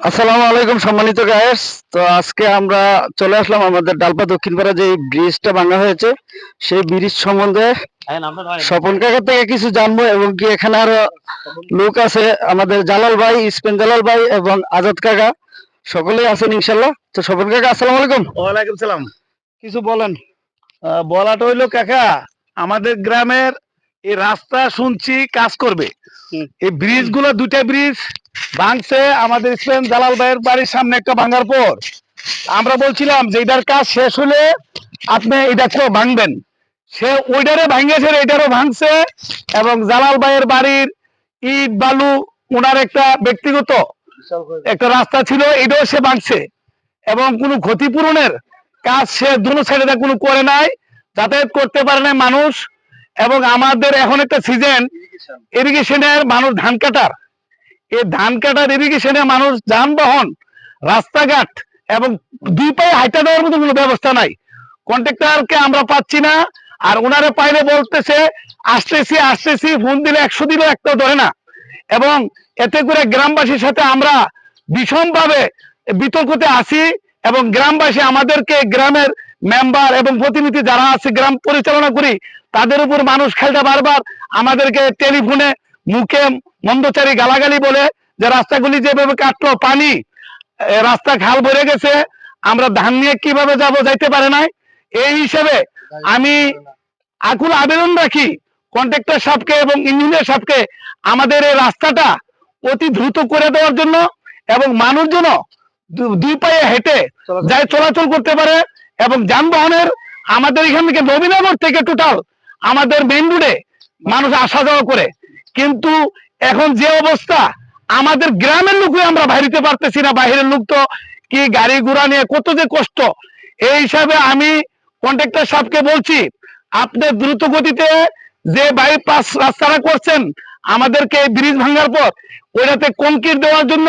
আসসালামু আলাইকুম সম্মানিত গায়েস। তো আজকে আমরা চলে আসলাম আমাদের ডালপা দক্ষিণপাড়া যে ব্রিজটা ভাঙা হয়েছে সেই ব্রিজ সম্বন্ধে স্বপন কাকার থেকে কিছু জানবো, এবং কি এখানে আরো লোক আছে, আমাদের জালাল ভাই, স্পেন জালাল ভাই এবং আজাদ কাকা সকলেই আছেন ইনশাল্লাহ। তো স্বপন কাকা, আসসালামু আলাইকুম। ওয়ালাইকুম সালাম। কিছু বলেন। বলাটা হইলো কাকা, আমাদের গ্রামের এই রাস্তা শুনছি কাজ করবে। এই ব্রিজ গুলো, দুইটা ব্রিজ ভাঙছে। আমাদের স্পেন জালাল ভাইয়ের বাড়ির সামনে একটা ভাঙার পর আমরা বলছিলাম যে এটার কাজ শেষ হলে আপনি এটা ভাঙবেন। সে ওইটারে ভাঙিয়েছে, এটারও ভাঙছে। এবং জালাল ভাইয়ের বাড়ির ইট বালু, ওনার একটা ব্যক্তিগত একটা রাস্তা ছিল, এটাও সে ভাঙছে। এবং কোনো ক্ষতিপূরণের কাজ সে দুনো সাইডে কোনো করে নাই, যাতায়াত করতে পারে নাই মানুষ। এবং আমাদের এখন একটা সিজন ইরিগেশনের মানুষ ধান কাটার, এই ধান কাটার ইরিগেশনে মানুষ যানবাহন, রাস্তাঘাট এবং দুই পায়ে হাইটা দেওয়ার মতো কোনো ব্যবস্থা নাই। কন্ট্রাক্টরকে আমরা পাচ্ছি না। আর ওনারে পাইলে বলতেছে আসতেছি আসতেছি, ফোন দিলে 100 দিলেও একটা ধরে না। এবং এতে করে গ্রামবাসীর সাথে আমরা ভীষণভাবে বিতর্কতে আসি। এবং গ্রামবাসী আমাদেরকে, গ্রামের মেম্বার এবং প্রতিনিধি যারা আছে, গ্রাম পরিচালনা করি, তাদের উপর মানুষ খেলটা বারবার আমাদেরকে টেলিফোনে মুখে মন্দচারী গালাগালি বলে যে রাস্তাগুলি যেভাবে কাটলো, পানি রাস্তা খাল ভরে গেছে, আমরা ধান নিয়ে কিভাবে যাইতে পারে নাই। এই হিসেবে আমি আকুল আবেদন রাখি কন্ট্রাক্টর সাহেবকে এবং ইঞ্জিনিয়ার সাহেবকে আমাদের এই রাস্তাটা অতি দ্রুত করে দেওয়ার জন্য, এবং মানুষজন দুই পায়ে হেঁটে যাই চলাচল করতে পারে। এবং যানবাহনের আমাদের এখান থেকে নবীনগর থেকে টোটাল আমাদের মেইন রোডে মানুষ আসা যাওয়া করে, কিন্তু এখন যে অবস্থা, আমাদের গ্রামের লোক আমরা বাইরে পারতেছি না। বাইরের লোক তো কি গাড়ি ঘোড়া নিয়ে কত যে কষ্ট। এই হিসাবে আমি কন্ট্রাক্টর সাহেবকে বলছি, আপনি দ্রুত গতিতে যে বাইপাস রাস্তাটা করছেন আমাদেরকে ব্রিজ ভাঙার পর, ওইটাতে কংক্রিট দেওয়ার জন্য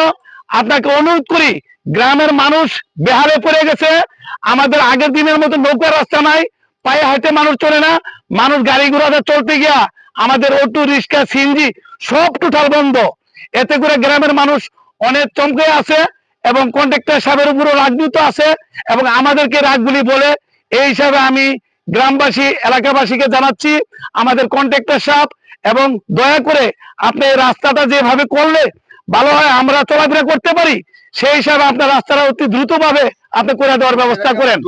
আপনাকে অনুরোধ করি। গ্রামের মানুষ বেহালে পড়ে গেছে। আমাদের আগের দিনের মতো নৌকার রাস্তা নাই, পায়ে হাঁটে মানুষ চলে না। মানুষ গাড়ি ঘোড়াতে চলতে গিয়া আমাদের অটো রিক্সা সিএনজি সব টোটাল বন্ধ। এতে করে গ্রামের মানুষ অনেক চমকে আছে, এবং কন্ট্রাক্টর সাহেবের উপরও রাজনীতি আছে, এবং আমাদেরকে রাগগুলি বলে। এই হিসাবে আমি গ্রামবাসী, এলাকাবাসীকে জানাচ্ছি, আমাদের কন্ট্রাক্টর সাহেব, এবং দয়া করে আপনি এই রাস্তাটা যেভাবে করলে ভালো হয়, আমরা চলাফেরা করতে পারি, সেই হিসাবে আপনার রাস্তাটা অতি দ্রুত ভাবে আপনি করে দেওয়ার ব্যবস্থা করেন।